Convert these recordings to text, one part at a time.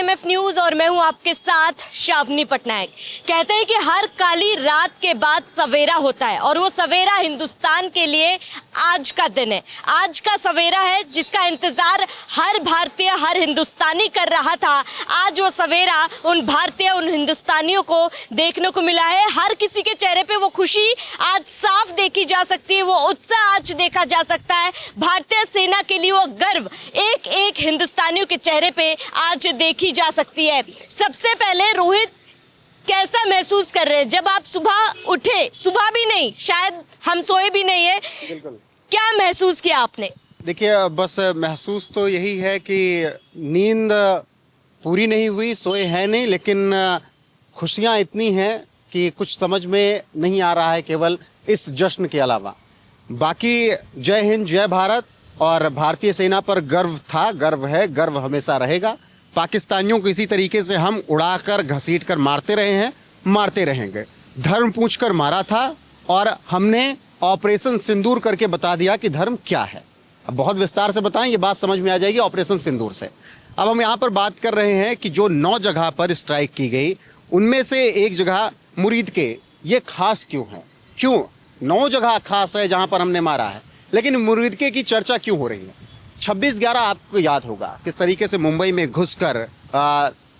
MF news और मैं हूं आपके साथ शावनी पटनायक। कहते हैं कि हर काली रात के बाद सवेरा होता है और वो सवेरा हिंदुस्तान के लिए आज का दिन है। आज का सवेरा है जिसका इंतजार हर भारतीय, हर हिंदुस्तानी कर रहा था। आज वो सवेरा उन भारतीय, उन हिंदुस्तानियों को देखने को मिला है। हर किसी के चेहरे पे वो खुशी आज साफ देखी जा सकती है, वो उत्साह आज देखा जा सकता है। भारतीय सेना के लिए वो गर्व एक एक हिंदुस्तानियों के चेहरे पे आज देखी जा सकती है। सबसे पहले रोहित, कैसा महसूस कर रहे हैं जब आप सुबह उठे? सुबह भी नहीं, शायद हम सोए भी नहीं है, क्या महसूस किया आपने? देखिए, बस महसूस तो यही है कि नींद पूरी नहीं हुई, सोए हैं नहीं, लेकिन खुशियाँ इतनी हैं कि कुछ समझ में नहीं आ रहा है केवल इस जश्न के अलावा। बाकी जय हिंद, जय भारत और भारतीय सेना पर गर्व था, गर्व है, गर्व हमेशा रहेगा। पाकिस्तानियों को इसी तरीके से हम उड़ाकर घसीटकर मारते रहे हैं, मारते रहेंगे। धर्म पूछकर मारा था और हमने ऑपरेशन सिंदूर करके बता दिया कि धर्म क्या है। अब बहुत विस्तार से बताएं, ये बात समझ में आ जाएगी ऑपरेशन सिंदूर से। अब हम यहाँ पर बात कर रहे हैं कि जो 9 जगह पर स्ट्राइक की गई, उनमें से एक जगह मुरीद के, ये खास क्यों है? क्यों 9 जगह खास है जहाँ पर हमने मारा है, लेकिन मुरीदके की चर्चा क्यों हो रही है? 26/11 आपको याद होगा किस तरीके से मुंबई में घुसकर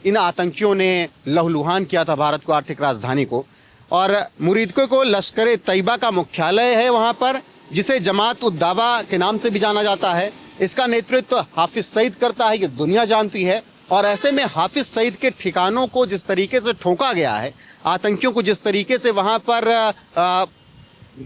इन आतंकियों ने लहूलुहान किया था भारत को, आर्थिक राजधानी को। और मुरीदके को लश्कर तैयबा का मुख्यालय है वहाँ पर, जिसे जमात उद दावा के नाम से भी जाना जाता है। इसका नेतृत्व हाफिज सईद करता है, ये दुनिया जानती है। और ऐसे में हाफिज सईद के ठिकानों को जिस तरीके से ठोका गया है, आतंकियों को जिस तरीके से वहाँ पर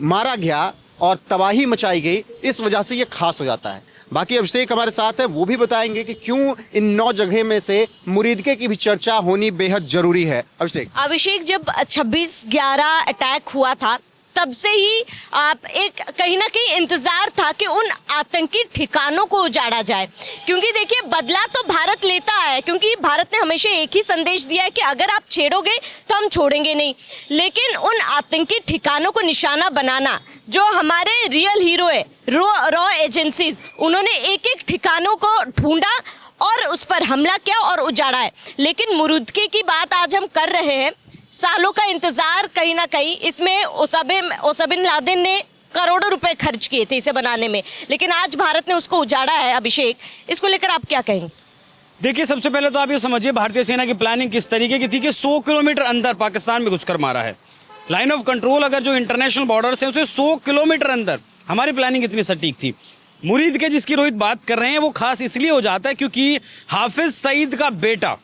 मारा गया और तबाही मचाई गई, इस वजह से ये खास हो जाता है। बाकी अभिषेक हमारे साथ है, वो भी बताएंगे कि क्यों इन 9 जगह में से मुरीदके की भी चर्चा होनी बेहद जरूरी है। अभिषेक, जब 26/11 अटैक हुआ था तब से ही आप एक कहीं ना कहीं इंतजार था कि उन आतंकी ठिकानों को उजाड़ा जाए, क्योंकि देखिए बदला तो भारत लेता है, क्योंकि भारत ने हमेशा एक ही संदेश दिया है कि अगर आप छेड़ोगे तो हम छोड़ेंगे नहीं। लेकिन उन आतंकी ठिकानों को निशाना बनाना, जो हमारे रियल हीरो है, रॉ एजेंसीज, उन्होंने एक एक ठिकानों को ढूंढा और उस पर हमला किया और उजाड़ा है। लेकिन मुरीदके की बात आज हम कर रहे हैं। सालों का इंतजार कहीं ना कहीं, इसमें ओसामा बिन लादेन ने करोड़ों रुपए खर्च किए थे इसे बनाने में, लेकिन आज भारत ने उसको उजाड़ा है। अभिषेक, इसको लेकर आप क्या कहेंगे? देखिए, सबसे पहले तो आप ये समझिए भारतीय सेना की प्लानिंग किस तरीके की थी कि 100 किलोमीटर अंदर पाकिस्तान में घुसकर मारा है। लाइन ऑफ कंट्रोल, अगर जो इंटरनेशनल बॉर्डर्स है उसे 100 किलोमीटर अंदर, हमारी प्लानिंग इतनी सटीक थी। मुरीदके जिसकी रोहित बात कर रहे हैं वो खास इसलिए हो जाता है क्योंकि हाफिज सईद का बेटा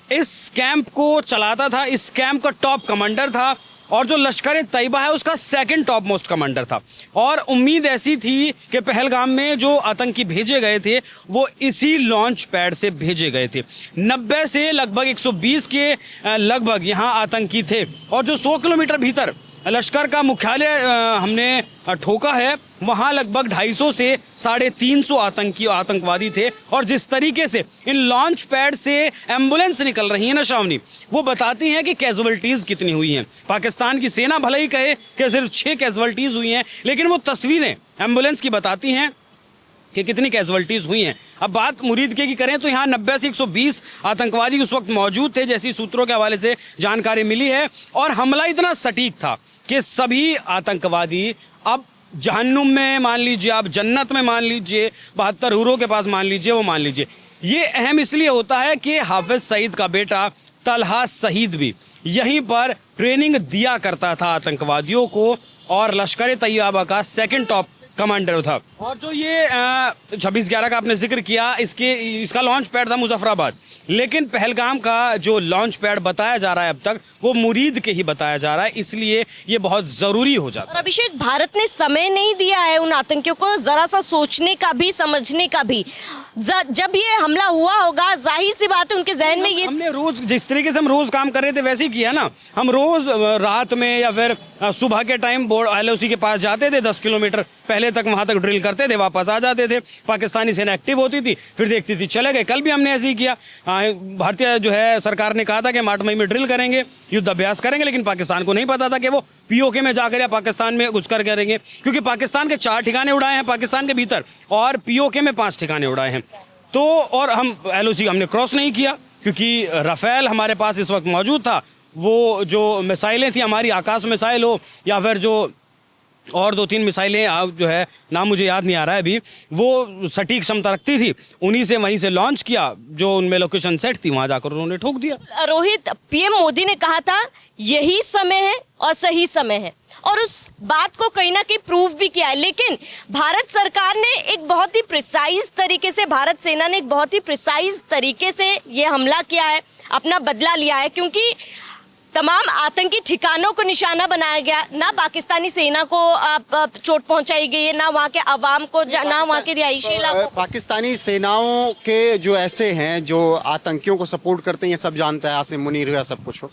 इस कैंप को चलाता था, इस कैंप का टॉप कमांडर था, और जो लश्कर तैयबा है उसका सेकंड टॉप मोस्ट कमांडर था। और उम्मीद ऐसी थी कि पहलगाम में जो आतंकी भेजे गए थे वो इसी लॉन्च पैड से भेजे गए थे। 90 से लगभग 120 के लगभग यहाँ आतंकी थे, और जो 100 किलोमीटर भीतर लश्कर का मुख्यालय हमने ठोका है, वहाँ लगभग 250 से 350 आतंकवादी थे। और जिस तरीके से इन लॉन्च पैड से एम्बुलेंस निकल रही है ना शावनी, वो बताती हैं कि कैजुअल्टीज़ कितनी हुई हैं। पाकिस्तान की सेना भले ही कहे कि सिर्फ 6 कैजुअल्टीज़ हुई हैं, लेकिन वो तस्वीरें एम्बुलेंस की बताती हैं कि कितनी कैजुअल्टीज़ हुई हैं। अब बात मुरीदके की करें तो यहाँ 90 से 120 आतंकवादी उस वक्त मौजूद थे, जैसी सूत्रों के हवाले से जानकारी मिली है। और हमला इतना सटीक था कि सभी आतंकवादी अब जहन्नुम में मान लीजिए, आप जन्नत में मान लीजिए, 72 हूरों के पास मान लीजिए, वो मान लीजिए। ये अहम इसलिए होता है कि हाफिज सईद का बेटा तलहा शहीद भी यहीं पर ट्रेनिंग दिया करता था आतंकवादियों को, और लश्कर तैयबा का सेकंड टॉप कमांडर था। और जो ये 26/11 का आपने जिक्र किया, इसका लॉन्च पैड था मुजफ्फराबाद, लेकिन पहलगाम का जो लॉन्च पैड बताया जा रहा है अब तक, वो मुरीदके ही बताया जा रहा है, इसलिए ये बहुत ज़रूरी हो जाता है। और अभिषेक, भारत ने समय नहीं दिया है उन आतंकियों को ज़रा सा सोचने का भी, समझने का भी। जब ये हमला हुआ होगा, जाहिर सी बात है उनके जहन में ये, हमने रोज जिस तरीके से हम रोज काम कर रहे थे वैसे ही किया ना। हम रोज रात में या फिर सुबह के टाइम बोर्ड LOC के पास जाते थे, 10 किलोमीटर पहले तक वहां तक ड्रिल करते थे, वापस आ जाते थे। पाकिस्तानी सेना एक्टिव होती थी, फिर देखती थी चले गए। कल भी हमने ऐसे ही किया। भारतीय जो है सरकार ने कहा था कि मार्च मई में ड्रिल करेंगे, युद्ध अभ्यास करेंगे, लेकिन पाकिस्तान को नहीं पता था कि वो POK में जाकर या पाकिस्तान में घुसकर करेंगे, क्योंकि पाकिस्तान के 4 ठिकाने उड़ाए हैं पाकिस्तान के भीतर और POK में 5 ठिकाने उड़ाए हैं। तो और हम LOC हमने क्रॉस नहीं किया, क्योंकि राफेल हमारे पास इस वक्त मौजूद था, वो जो मिसाइलें थी हमारी, आकाश मिसाइल हो या फिर जो और 2-3 मिसाइलें जो है नाम मुझे याद नहीं आ रहा है अभी, वो सटीक क्षमता रखती थी, उन्हीं से वहीं से लॉन्च किया, जो उनमें लोकेशन सेट थी वहाँ जाकर उन्होंने ठोक दिया। रोहित, पीएम मोदी ने कहा था यही समय है और सही समय है, और उस बात को कहीं ना कहीं प्रूव भी किया है। लेकिन भारत सरकार ने एक बहुत ही प्रिसाइज तरीके से, भारत सेना ने एक बहुत ही प्रिसाइज तरीके से ये हमला किया है, अपना बदला लिया है, क्योंकि तमाम आतंकी ठिकानों को निशाना बनाया गया। ना पाकिस्तानी सेना को चोट पहुंचाई गई है, ना वहाँ के अवाम को, ना वहाँ के रिहायशी इलाकों को। पाकिस्तानी सेनाओं के जो ऐसे हैं जो आतंकियों को सपोर्ट करते हैं, ये सब जानता है, आसिम मुनीर हुआ, सब कुछ हो,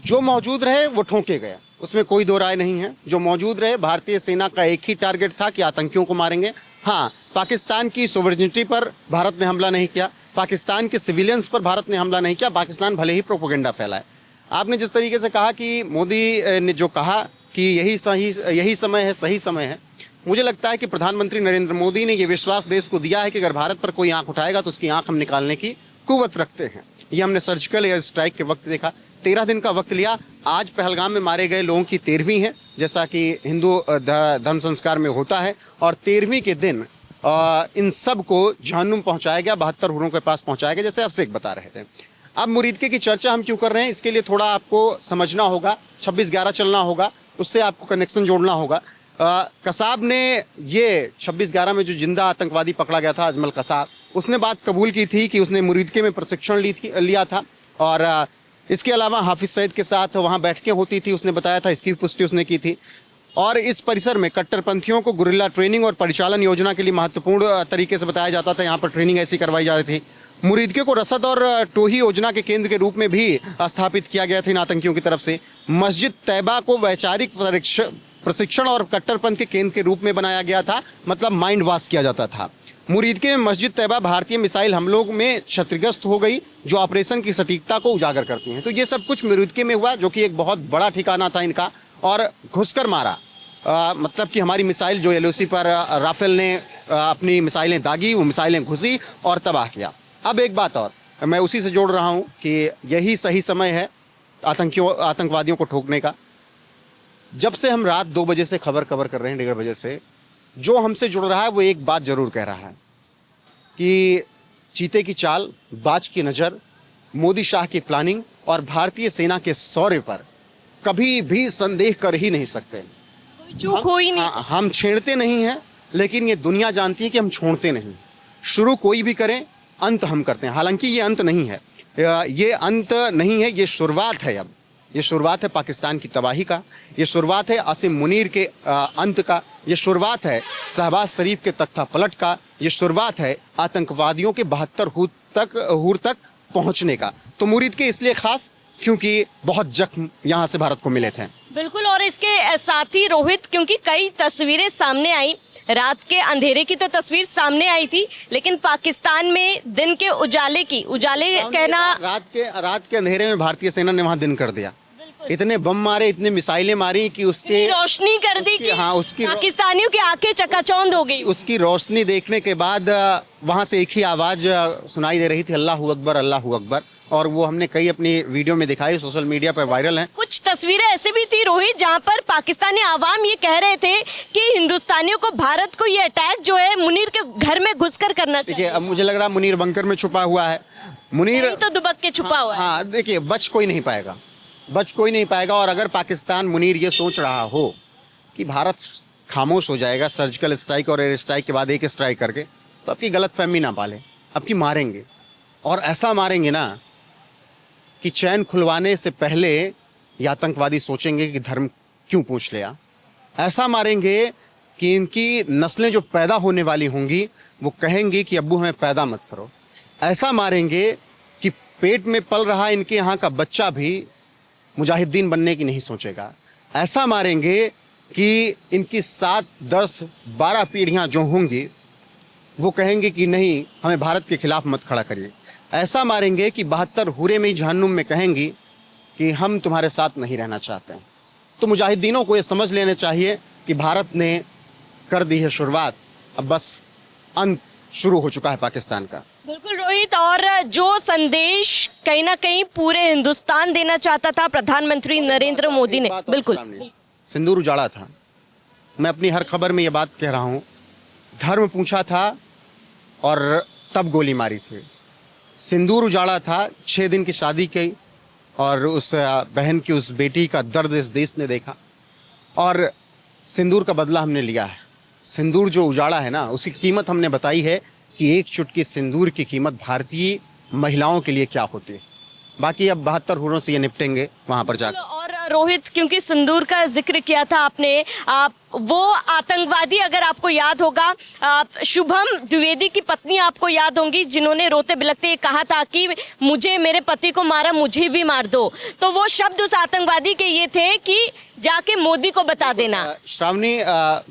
जो मौजूद रहे वो ठोके गया, उसमें कोई दो राय नहीं है। जो मौजूद रहे, भारतीय सेना का एक ही टारगेट था कि आतंकियों को मारेंगे। हाँ, पाकिस्तान की सोवरेनिटी पर भारत ने हमला नहीं किया, पाकिस्तान के सिविलियंस पर भारत ने हमला नहीं किया। पाकिस्तान भले ही प्रोपेगेंडा फैलाए। आपने जिस तरीके से कहा कि मोदी ने जो कहा कि यही समय है, सही समय है, मुझे लगता है कि प्रधानमंत्री नरेंद्र मोदी ने ये विश्वास देश को दिया है कि अगर भारत पर कोई आंख उठाएगा तो उसकी आंख हम निकालने की कुव्वत रखते हैं। ये हमने सर्जिकल एयर स्ट्राइक के वक्त देखा। 13 दिन का वक्त लिया। आज पहलगाम में मारे गए लोगों की 13वीं है, जैसा कि हिंदू धर्म संस्कार में होता है, और 13वीं के दिन इन सब को जहन्नुम पहुंचाया गया, 72 हुरों के पास पहुंचाया गया, जैसे अफसेक बता रहे थे। अब मुरीदके की चर्चा हम क्यों कर रहे हैं, इसके लिए थोड़ा आपको समझना होगा, 26/11 चलना होगा, उससे आपको कनेक्शन जोड़ना होगा। कसाब ने ये 26/11 में जो जिंदा आतंकवादी पकड़ा गया था, अजमल कसाब, उसने बात कबूल की थी कि उसने मुरीदके में प्रशिक्षण लिया था, और इसके अलावा हाफिज सईद के साथ वहाँ बैठकें होती थी, उसने बताया था, इसकी पुष्टि उसने की थी। और इस परिसर में कट्टरपंथियों को गुरिल्ला ट्रेनिंग और परिचालन योजना के लिए महत्वपूर्ण तरीके से बताया जाता था। यहाँ पर ट्रेनिंग ऐसी करवाई जा रही थी। मुरीदके को रसद और टोही योजना के केंद्र के रूप में भी स्थापित किया गया था इन आतंकियों की तरफ से। मस्जिद तैयबा को वैचारिक प्रशिक्षण और कट्टरपंथ के केंद्र के रूप में बनाया गया था, मतलब माइंड वॉश किया जाता था। मुरीदके में मस्जिद तैयबा भारतीय मिसाइल हमलों में क्षतिग्रस्त हो गई, जो ऑपरेशन की सटीकता को उजागर करती हैं। तो ये सब कुछ मुरीदके में हुआ, जो कि एक बहुत बड़ा ठिकाना था इनका, और घुसकर मारा। मतलब कि हमारी मिसाइल जो LOC पर राफेल ने अपनी मिसाइलें दागी, वो मिसाइलें घुसी और तबाह किया। अब एक बात और मैं उसी से जोड़ रहा हूँ कि यही सही समय है आतंकवादियों को ठोकने का। जब से हम रात 2 बजे से खबर कवर कर रहे हैं, 1:30 बजे से, जो हमसे जुड़ रहा है वो एक बात जरूर कह रहा है कि चीते की चाल, बाज की नज़र, मोदी शाह की प्लानिंग और भारतीय सेना के शौर्य पर कभी भी संदेह कर ही नहीं सकते। चूक हो ही नहीं। हम छेड़ते नहीं हैं, लेकिन ये दुनिया जानती है कि हम छोड़ते नहीं। शुरू कोई भी करें, अंत हम करते हैं। हालांकि ये अंत नहीं है, ये अंत नहीं है, ये शुरुआत है। अब ये शुरुआत है पाकिस्तान की तबाही का, ये शुरुआत है आसिम मुनीर के अंत का, ये शुरुआत है शहबाज शरीफ के तख्ता पलट का, ये शुरुआत है आतंकवादियों के 72 हुर तक पहुंचने का। तो मुरीदके इसलिए खास क्योंकि बहुत जख्म यहाँ से भारत को मिले थे। बिल्कुल, और इसके साथ ही रोहित, क्योंकि कई तस्वीरें सामने आई, रात के अंधेरे की तो तस्वीर सामने आई थी, लेकिन पाकिस्तान में दिन के उजाले कहना, रात के अंधेरे में भारतीय सेना ने वहाँ दिन कर दिया। इतने बम मारे, इतने मिसाइलें मारी कि उसकी रोशनी कर दी कि हाँ, उसकी पाकिस्तानियों की आंखें चकाचौंध हो गई। उसकी रोशनी देखने के बाद वहाँ से एक ही आवाज़ सुनाई दे रही थी, अल्लाहू अकबर, अल्लाहू अकबर। और वो हमने कई अपनी वीडियो में दिखाई, सोशल मीडिया पर वायरल हैं। कुछ तस्वीरें ऐसी भी थी रोहित, जहां पर पाकिस्तानी आवाम ये कह रहे थे कि हिंदुस्तानियों को, भारत को ये अटैक जो है मुनीर के घर में घुसकर करना चाहिए। देखिए, अब मुझे लग रहा है मुनीर बंकर में छुपा हुआ है। मुनीर तो दुबक के छुपा हुआ है। हाँ, देखिए, बच कोई नहीं पाएगा। और अगर पाकिस्तान, मुनीर ये सोच रहा हो कि भारत खामोश हो जाएगा सर्जिकल स्ट्राइक और एयर स्ट्राइक के बाद एक स्ट्राइक करके, तो आपकी गलतफहमी ना पाले, आपकी मारेंगे। और ऐसा मारेंगे ना कि चैन खुलवाने से पहले ये आतंकवादी सोचेंगे कि धर्म क्यों पूछ लिया। ऐसा मारेंगे कि इनकी नस्लें जो पैदा होने वाली होंगी वो कहेंगी कि अब्बू हमें पैदा मत करो। ऐसा मारेंगे कि पेट में पल रहा इनके यहाँ का बच्चा भी मुजाहिदीन बनने की नहीं सोचेगा। ऐसा मारेंगे कि इनकी 7, 10, 12 पीढ़ियाँ जो होंगी वो कहेंगे कि नहीं, हमें भारत के खिलाफ मत खड़ा करिए। ऐसा मारेंगे कि 72 हुरे में जहन्नुम में कहेंगी कि हम तुम्हारे साथ नहीं रहना चाहते हैं। तो मुजाहिदीनों को ये समझ लेना चाहिए कि भारत ने कर दी है शुरुआत, अब बस अंत शुरू हो चुका है पाकिस्तान का। बिल्कुल रोहित, और जो संदेश कहीं ना कहीं पूरे हिंदुस्तान देना चाहता था प्रधानमंत्री नरेंद्र मोदी ने, एक बात और बिल्कुल सामने, सिंदूर उजाड़ा था। मैं अपनी हर खबर में ये बात कह रहा हूँ, धर्म पूछा था और तब गोली मारी थी। सिंदूर उजाड़ा था, 6 दिन की शादी की और उस बहन की, उस बेटी का दर्द इस देश ने देखा और सिंदूर का बदला हमने लिया है। सिंदूर जो उजाड़ा है ना, उसकी कीमत हमने बताई है कि एक चुटकी सिंदूर की कीमत भारतीय महिलाओं के लिए क्या होती है। बाकी अब 72 हुरों से ये निपटेंगे वहाँ पर जाकर। और रोहित, क्योंकि सिंदूर का जिक्र किया था आपने, वो आतंकवादी, अगर आपको याद होगा, शुभम द्विवेदी की पत्नी आपको याद होंगी, जिन्होंने रोते बिलखते कहा था कि मुझे, मेरे पति को मारा, मुझे भी मार दो। तो वो शब्द उस आतंकवादी के ये थे कि जाके मोदी को बता देना। श्रावणी,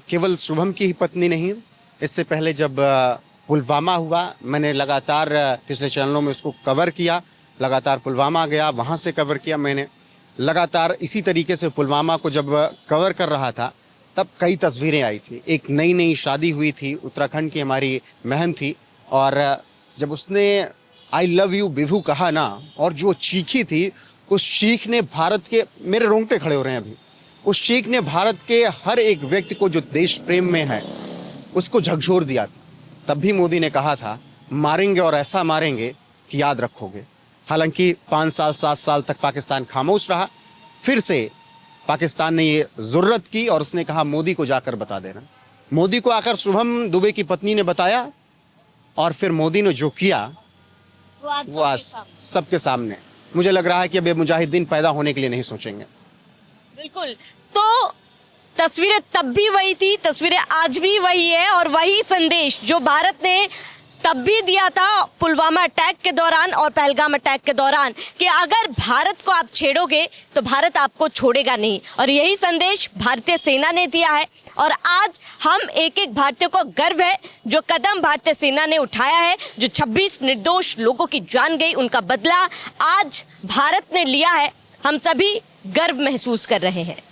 केवल शुभम की ही पत्नी नहीं, इससे पहले जब पुलवामा हुआ, मैंने लगातार पिछले चैनलों में उसको कवर किया, लगातार पुलवामा गया, वहाँ से कवर किया मैंने लगातार। इसी तरीके से पुलवामा को जब कवर कर रहा था तब कई तस्वीरें आई थी। एक नई नई शादी हुई थी, उत्तराखंड की हमारी बहन थी, और जब उसने आई लव यू बिभू कहा ना, और जो चीखी थी, उस चीख ने भारत के, मेरे रोंगटे खड़े हो रहे हैं अभी, उस चीख ने भारत के हर एक व्यक्ति को जो देश प्रेम में है उसको झकझोर दिया था। तब भी मोदी ने कहा था मारेंगे और ऐसा मारेंगे कि याद रखोगे। हालांकि 5 साल 7 साल तक पाकिस्तान खामोश रहा, फिर से पाकिस्तान ने ये ज़रूरत की और उसने कहा मोदी को जाकर बता देना। मोदी को आकर शुभम दुबे की पत्नी ने बताया और फिर मोदी ने जो किया वो आज सबके सामने। मुझे लग रहा है कि अब ये मुजाहिदीन पैदा होने के लिए नहीं सोचेंगे। बिल्कुल, तो तस्वीरें तब भी वही थी, तस्वीरें आज भी वही है, और वही संदेश जो भारत ने तब भी दिया था पुलवामा अटैक के दौरान और पहलगाम अटैक के दौरान, कि अगर भारत को आप छेड़ोगे तो भारत आपको छोड़ेगा नहीं। और यही संदेश भारतीय सेना ने दिया है, और आज हम एक एक भारतीय को गर्व है जो कदम भारतीय सेना ने उठाया है, जो 26 निर्दोष लोगों की जान गई, उनका बदला आज भारत ने लिया है। हम सभी गर्व महसूस कर रहे हैं।